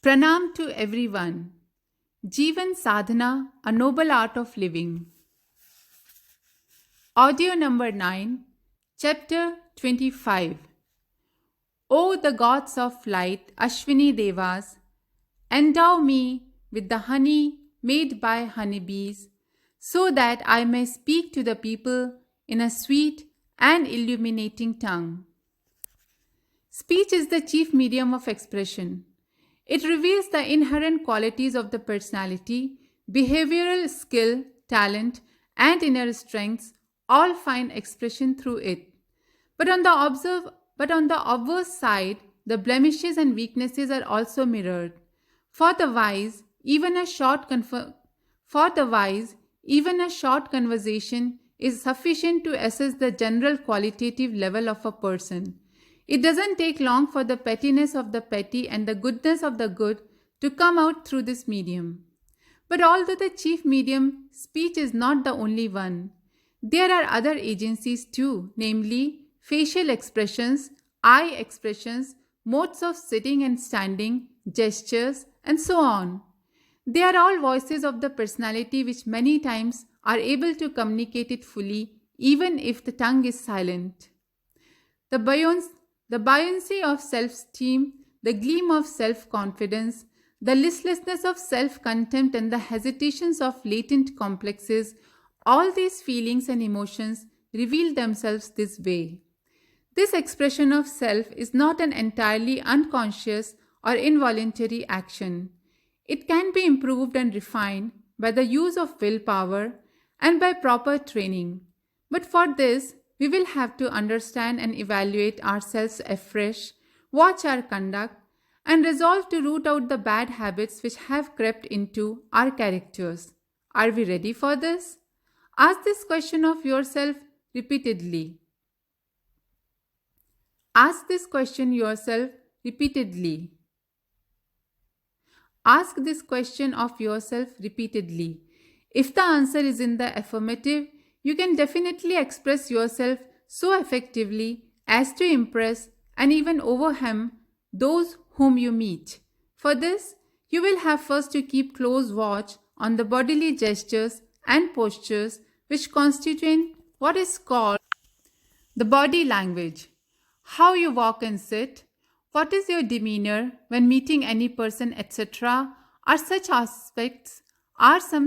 Pranam to everyone. Jeevan Sadhana, a noble art of living. Audio number 9, Chapter 25. O the gods of light, Ashwini Devas, endow me with the honey made by honeybees, so that I may speak to the people in a sweet and illuminating tongue. Speech is the chief medium of expression. It reveals the inherent qualities of the personality, behavioral skill, talent, and inner strengths all find expression through it. But on the obverse side, the blemishes and weaknesses are also mirrored. For the wise, even a short conversation is sufficient to assess the general qualitative level of a person. It doesn't take long for the pettiness of the petty and the goodness of the good to come out through this medium. But although the chief medium, speech is not the only one, there are other agencies too, namely facial expressions, eye expressions, modes of sitting and standing, gestures, and so on. They are all voices of the personality which many times are able to communicate it fully, even if the tongue is silent. The buoyancy of self-esteem, the gleam of self-confidence, the listlessness of self-contempt, and the hesitations of latent complexes, all these feelings and emotions reveal themselves this way. This expression of self is not an entirely unconscious or involuntary action. It can be improved and refined by the use of willpower and by proper training. But for this, we will have to understand and evaluate ourselves afresh, watch our conduct, and resolve to root out the bad habits which have crept into our characters. Are we ready for this? Ask this question of yourself repeatedly. Ask this question yourself repeatedly. Ask this question of yourself repeatedly. If the answer is in the affirmative, you can definitely express yourself so effectively as to impress and even overwhelm those whom you meet. For this, you will have first to keep close watch on the bodily gestures and postures which constitute what is called the body language. How you walk and sit, what is your demeanor when meeting any person, etc. are some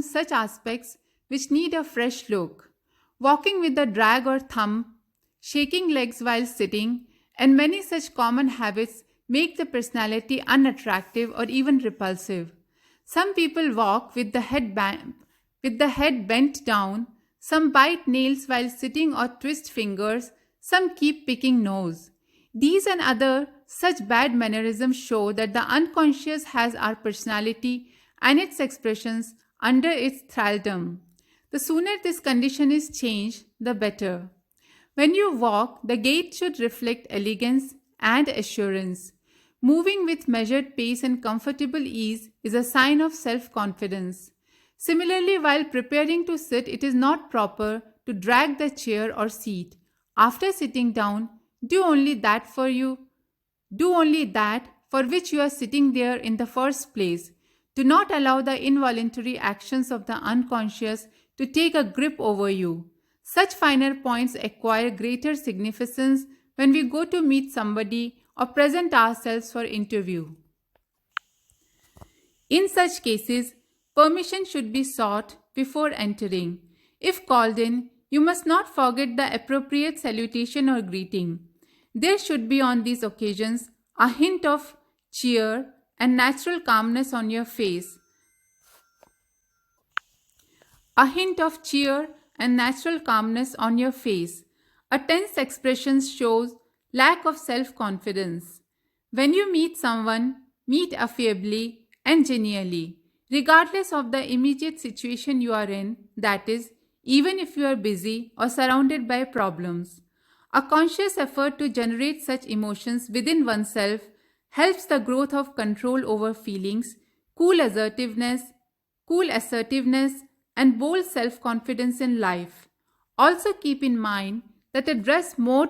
such aspects which need a fresh look. Walking with a drag or thumb, shaking legs while sitting, and many such common habits make the personality unattractive or even repulsive. Some people walk with the head bent down, some bite nails while sitting or twist fingers, some keep picking nose. These and other such bad mannerisms show that the unconscious has our personality and its expressions under its thraldom. The sooner this condition is changed, the better. When you walk, the gait should reflect elegance and assurance. Moving with measured pace and comfortable ease is a sign of self-confidence. Similarly, while preparing to sit, it is not proper to drag the chair or seat. After sitting down, do only that for which you are sitting there in the first place. Do not allow the involuntary actions of the unconscious to take a grip over you. Such finer points acquire greater significance when we go to meet somebody or present ourselves for interview. In such cases, permission should be sought before entering. If called in, you must not forget the appropriate salutation or greeting. There should be on these occasions a hint of cheer and natural calmness on your face. A hint of cheer and natural calmness on your face. A tense expression shows lack of self-confidence. When you meet someone, meet affably and genially, regardless of the immediate situation you are in, that is, even if you are busy or surrounded by problems. A conscious effort to generate such emotions within oneself helps the growth of control over feelings, cool assertiveness, and bold self-confidence in life. Also keep in mind that a dress mode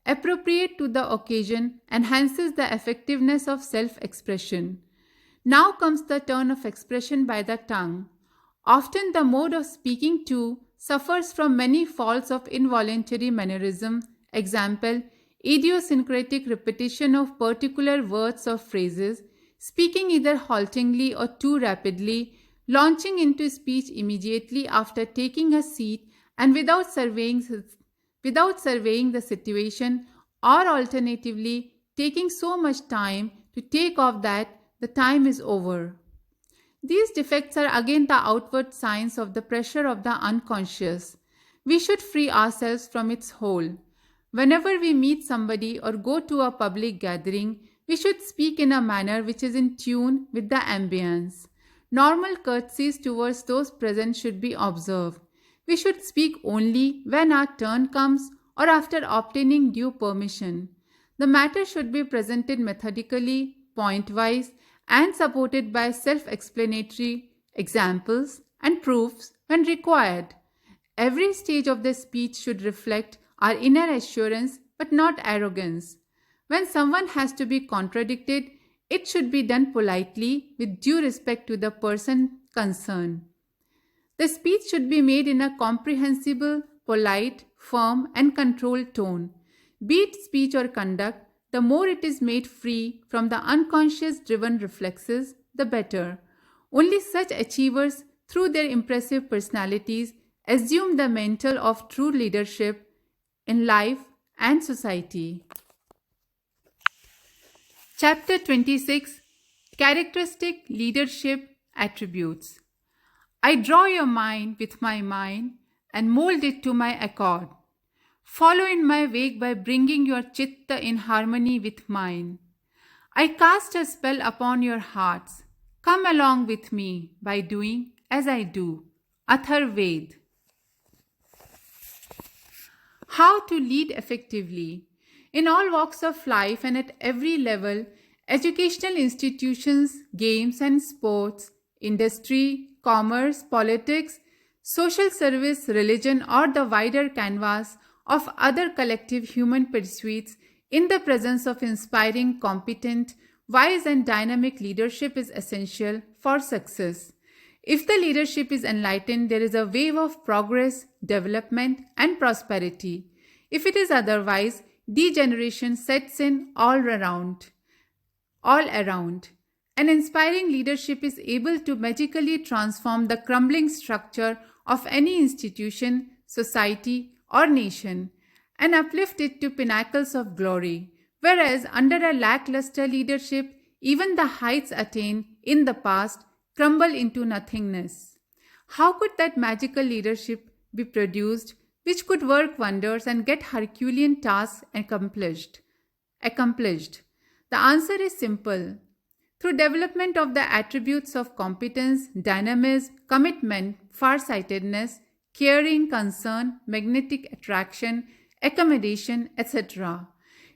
appropriate to the occasion, enhances the effectiveness of self-expression. Now comes the turn of expression by the tongue. Often the mode of speaking too suffers from many faults of involuntary mannerism, example, idiosyncratic repetition of particular words or phrases, speaking either haltingly or too rapidly, launching into speech immediately after taking a seat and without surveying the situation, or alternatively taking so much time to take off that the time is over. These defects are again the outward signs of the pressure of the unconscious. We should free ourselves from its hold. Whenever we meet somebody or go to a public gathering, we should speak in a manner which is in tune with the ambience. Normal courtesies towards those present should be observed. We should speak only when our turn comes or after obtaining due permission. The matter should be presented methodically, point-wise, and supported by self-explanatory examples and proofs when required. Every stage of the speech should reflect our inner assurance but not arrogance. When someone has to be contradicted, it should be done politely with due respect to the person concerned. The speech should be made in a comprehensible, polite, firm, and controlled tone. Be it speech or conduct, the more it is made free from the unconscious driven reflexes, the better. Only such achievers, through their impressive personalities, assume the mantle of true leadership in life and society. Chapter 26, Characteristic Leadership Attributes. I draw your mind with my mind and mold it to my accord. Follow in my wake by bringing your chitta in harmony with mine. I cast a spell upon your hearts. Come along with me by doing as I do. Atharvaved. How to lead effectively. In all walks of life and at every level, educational institutions, games and sports, industry, commerce, politics, social service, religion, or the wider canvas of other collective human pursuits, in the presence of inspiring, competent, wise and dynamic leadership is essential for success. If the leadership is enlightened, there is a wave of progress, development and prosperity. If it is otherwise, degeneration sets in all around. An inspiring leadership is able to magically transform the crumbling structure of any institution, society, or nation and uplift it to pinnacles of glory, whereas under a lackluster leadership, even the heights attained in the past crumble into nothingness. How could that magical leadership be produced which could work wonders and get Herculean tasks accomplished? The answer is simple. Through development of the attributes of competence, dynamism, commitment, farsightedness, caring, concern, magnetic attraction, accommodation, etc.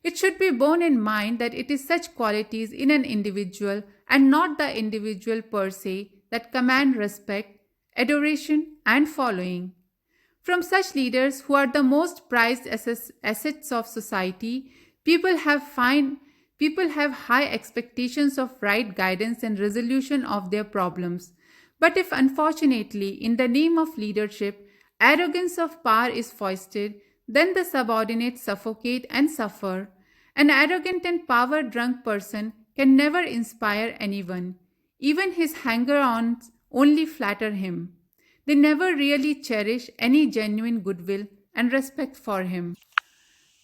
It should be borne in mind that it is such qualities in an individual and not the individual per se that command respect, adoration, and following. From such leaders who are the most prized assets of society, people have high expectations of right guidance and resolution of their problems. But if unfortunately, in the name of leadership, arrogance of power is foisted, then the subordinates suffocate and suffer. An arrogant and power-drunk person can never inspire anyone. Even his hanger-ons only flatter him. They never really cherish any genuine goodwill and respect for him.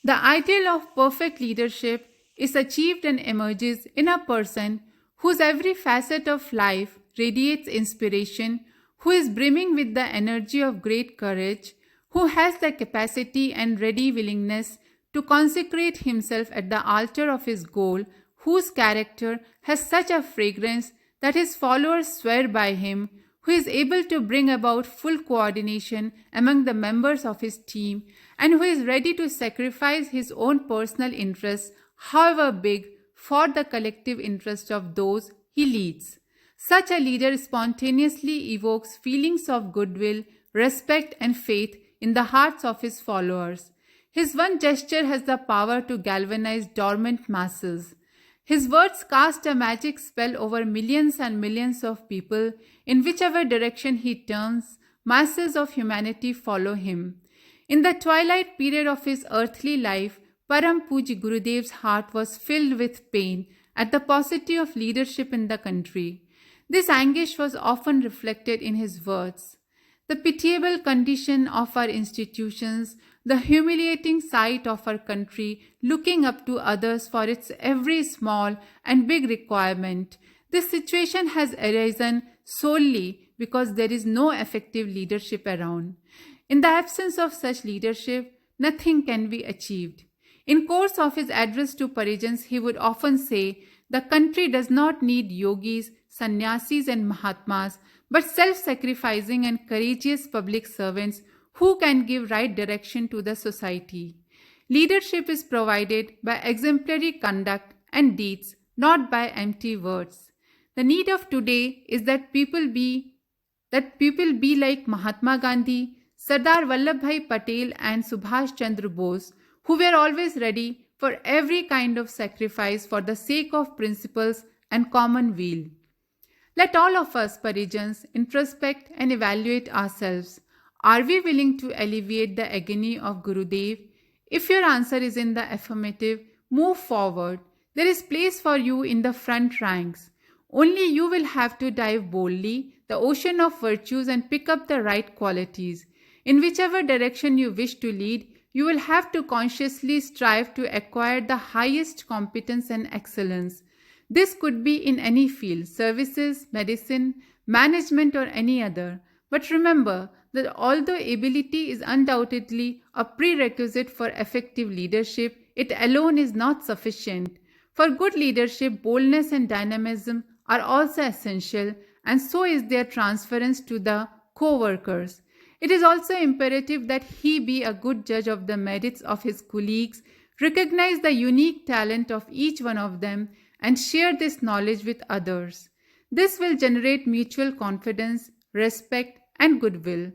The ideal of perfect leadership is achieved and emerges in a person whose every facet of life radiates inspiration, who is brimming with the energy of great courage, who has the capacity and ready willingness to consecrate himself at the altar of his goal, whose character has such a fragrance that his followers swear by him, who is able to bring about full coordination among the members of his team, and who is ready to sacrifice his own personal interests, however big, for the collective interest of those he leads. Such a leader spontaneously evokes feelings of goodwill, respect, and faith in the hearts of his followers. His one gesture has the power to galvanize dormant masses. His words cast a magic spell over millions and millions of people. In whichever direction he turns, masses of humanity follow him. In the twilight period of his earthly life, Param Puj Gurudev's heart was filled with pain at the paucity of leadership in the country. This anguish was often reflected in his words. The pitiable condition of our institutions, the humiliating sight of our country looking up to others for its every small and big requirement, this situation has arisen solely because there is no effective leadership around. In the absence of such leadership, nothing can be achieved. In course of his address to Parijans, he would often say, "The country does not need yogis, sannyasis and mahatmas, but self-sacrificing and courageous public servants who can give right direction to the society." Leadership is provided by exemplary conduct and deeds, not by empty words. The need of today is that people be like Mahatma Gandhi, Sardar Vallabhbhai Patel and Subhash Chandra Bose, who were always ready for every kind of sacrifice for the sake of principles and common weal. Let all of us, Parijans, introspect and evaluate ourselves. Are we willing to alleviate the agony of Gurudev? If your answer is in the affirmative, move forward. There is place for you in the front ranks. Only you will have to dive boldly the ocean of virtues and pick up the right qualities. In whichever direction you wish to lead, you will have to consciously strive to acquire the highest competence and excellence. This could be in any field, services, medicine, management or any other. But remember that although ability is undoubtedly a prerequisite for effective leadership, it alone is not sufficient. For good leadership, boldness and dynamism are also essential, and so is their transference to the co-workers. It is also imperative that he be a good judge of the merits of his colleagues, recognize the unique talent of each one of them, and share this knowledge with others. This will generate mutual confidence, respect, and goodwill.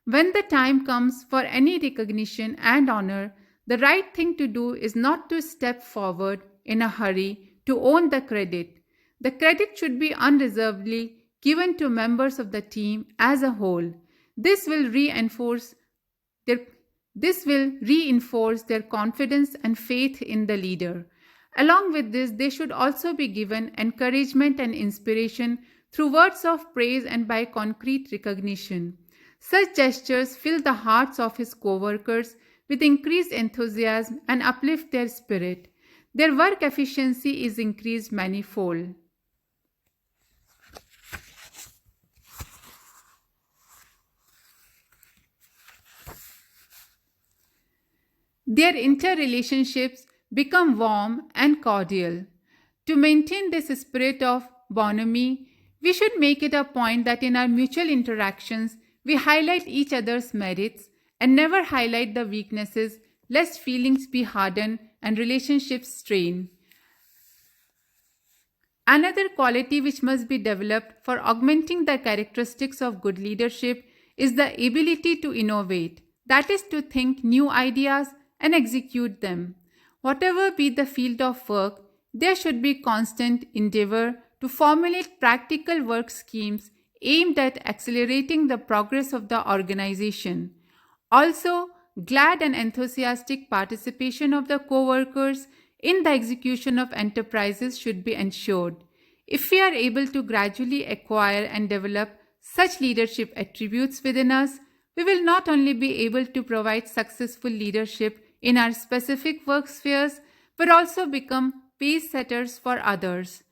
When the time comes for any recognition and honor, the right thing to do is not to step forward in a hurry to own the credit. The credit should be unreservedly given to members of the team as a whole. This will reinforce their confidence and faith in the leader. Along with this, they should also be given encouragement and inspiration through words of praise and by concrete recognition. Such gestures fill the hearts of his co-workers with increased enthusiasm and uplift their spirit. Their work efficiency is increased manifold. Their interrelationships become warm and cordial. To maintain this spirit of bonhomie, we should make it a point that in our mutual interactions, we highlight each other's merits and never highlight the weaknesses, lest feelings be hardened and relationships strained. Another quality which must be developed for augmenting the characteristics of good leadership is the ability to innovate, that is, to think new ideas and execute them. Whatever be the field of work, there should be constant endeavor to formulate practical work schemes aimed at accelerating the progress of the organization. Also, glad and enthusiastic participation of the co-workers in the execution of enterprises should be ensured. If we are able to gradually acquire and develop such leadership attributes within us, we will not only be able to provide successful leadership in our specific work spheres, but also become pace setters for others.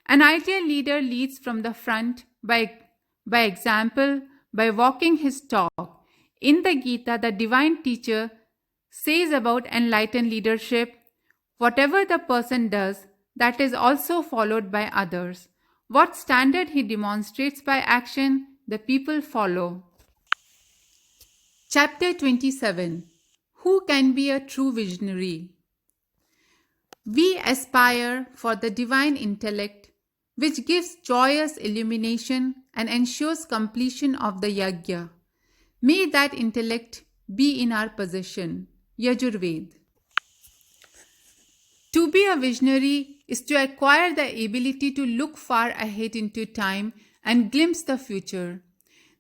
An ideal leader leads from the front by example, by walking his talk. In the Gita, the divine teacher says about enlightened leadership, whatever the person does, that is also followed by others. What standard he demonstrates by action, the people follow. Chapter 27. Who can be a true visionary? We aspire for the divine intellect, which gives joyous illumination and ensures completion of the yajna. May that intellect be in our possession. Yajurved. To be a visionary is to acquire the ability to look far ahead into time and glimpse the future.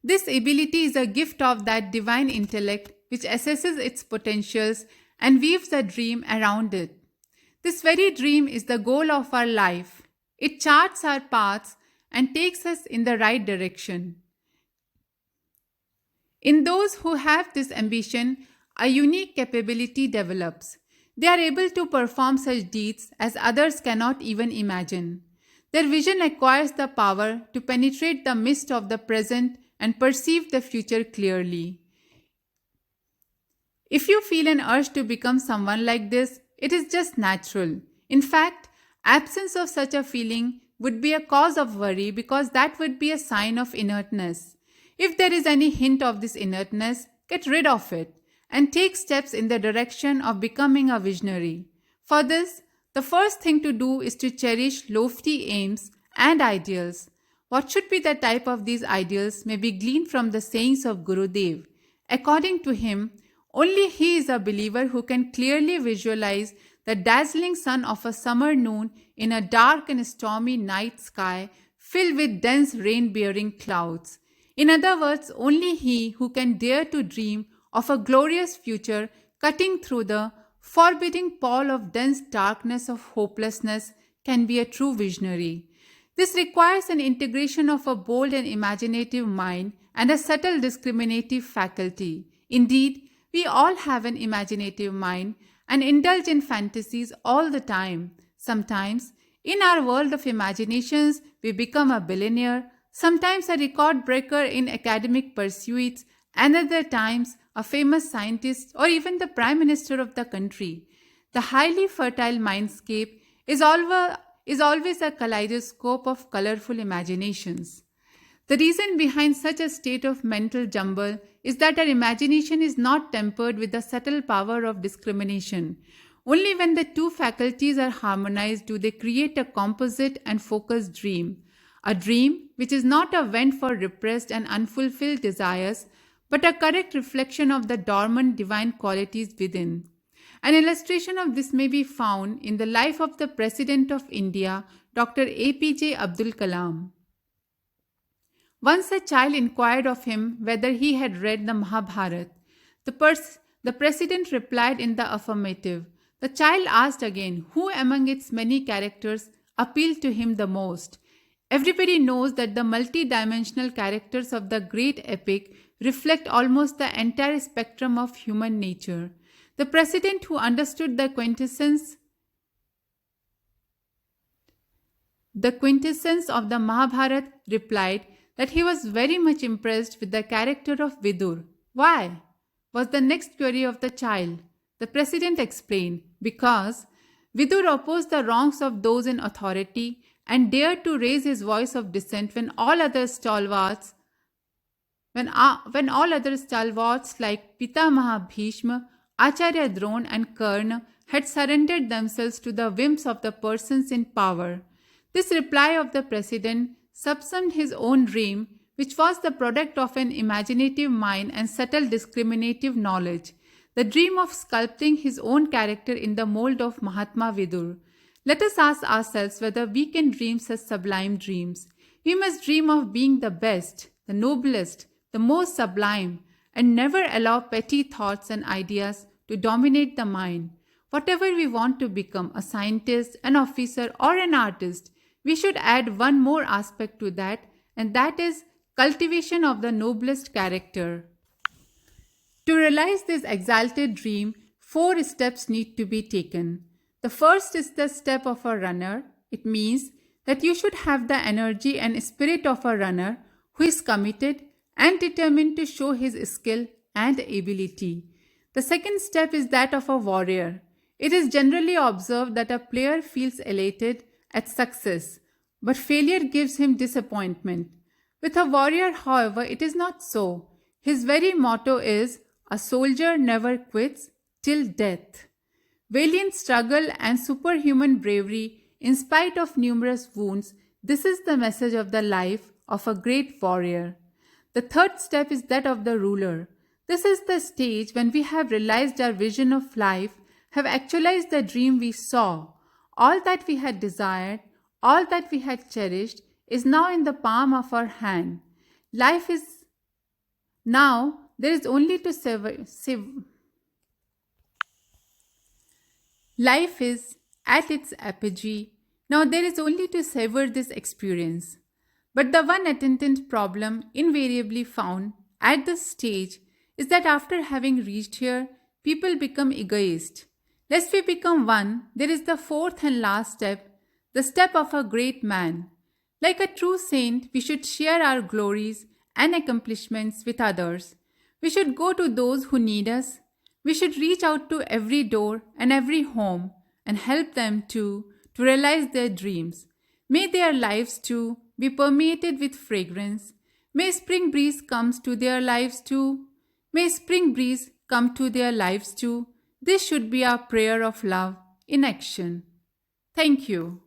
This ability is a gift of that divine intellect which assesses its potentials and weaves a dream around it. This very dream is the goal of our life. It charts our paths and takes us in the right direction. In those who have this ambition, a unique capability develops. They are able to perform such deeds as others cannot even imagine. Their vision acquires the power to penetrate the mist of the present and perceive the future clearly. If you feel an urge to become someone like this, it is just natural. In fact, absence of such a feeling would be a cause of worry because that would be a sign of inertness. If there is any hint of this inertness, get rid of it and take steps in the direction of becoming a visionary. For this, the first thing to do is to cherish lofty aims and ideals. What should be the type of these ideals may be gleaned from the sayings of Gurudev. According to him, only he is a believer who can clearly visualize the dazzling sun of a summer noon in a dark and stormy night sky filled with dense rain-bearing clouds. In other words, only he who can dare to dream of a glorious future cutting through the forbidding pall of dense darkness of hopelessness can be a true visionary. This requires an integration of a bold and imaginative mind and a subtle discriminative faculty. Indeed, we all have an imaginative mind and indulge in fantasies all the time. Sometimes, in our world of imaginations, we become a billionaire, sometimes a record breaker in academic pursuits, and other times a famous scientist or even the prime minister of the country. The highly fertile mindscape is always a kaleidoscope of colorful imaginations. The reason behind such a state of mental jumble is that our imagination is not tempered with the subtle power of discrimination. Only when the two faculties are harmonized do they create a composite and focused dream. A dream which is not a vent for repressed and unfulfilled desires, but a correct reflection of the dormant divine qualities within. An illustration of this may be found in the life of the President of India, Dr. APJ Abdul Kalam. Once a child inquired of him whether he had read the Mahabharata. The president replied in the affirmative. The child asked again who among its many characters appealed to him the most. Everybody knows that the multi-dimensional characters of the great epic reflect almost the entire spectrum of human nature. The president, who understood the quintessence of the Mahabharata, replied that he was very much impressed with the character of Vidur. Why? Was the next query of the child. The president explained, because Vidur opposed the wrongs of those in authority and dared to raise his voice of dissent when all other stalwarts like Pitamaha Bhishma, Acharya Drona and Karna had surrendered themselves to the whims of the persons in power. This reply of the president subsumed his own dream, which was the product of an imaginative mind and subtle discriminative knowledge, the dream of sculpting his own character in the mold of Mahatma Vidur. Let us ask ourselves whether we can dream such sublime dreams. We must dream of being the best, the noblest, the most sublime, and never allow petty thoughts and ideas to dominate the mind. Whatever we want to become, a scientist, an officer, or an artist, we should add one more aspect to that, and that is cultivation of the noblest character. To realize this exalted dream, 4 steps need to be taken. The first is the step of a runner. It means that you should have the energy and spirit of a runner who is committed and determined to show his skill and ability. The second step is that of a warrior. It is generally observed that a player feels elated at success, but failure gives him disappointment. With a warrior, however, it is not so. His very motto is, "A soldier never quits till death." Valiant struggle and superhuman bravery in spite of numerous wounds, this is the message of the life of a great warrior. The third step is that of the ruler. This is the stage when we have realized our vision of life, have actualized the dream we saw. All that we had desired, all that we had cherished, is now in the palm of our hand. Life is now, there is only to Life is at its apogee. Now there is only to savor this experience. But the one attendant problem invariably found at this stage is that after having reached here, people become egoist. Lest we become one, there is the fourth and last step, the step of a great man. Like a true saint, we should share our glories and accomplishments with others. We should go to those who need us. We should reach out to every door and every home and help them too to realize their dreams. May their lives too be permeated with fragrance. May spring breeze comes to their lives too. May spring breeze come to their lives too. This should be our prayer of love in action. Thank you.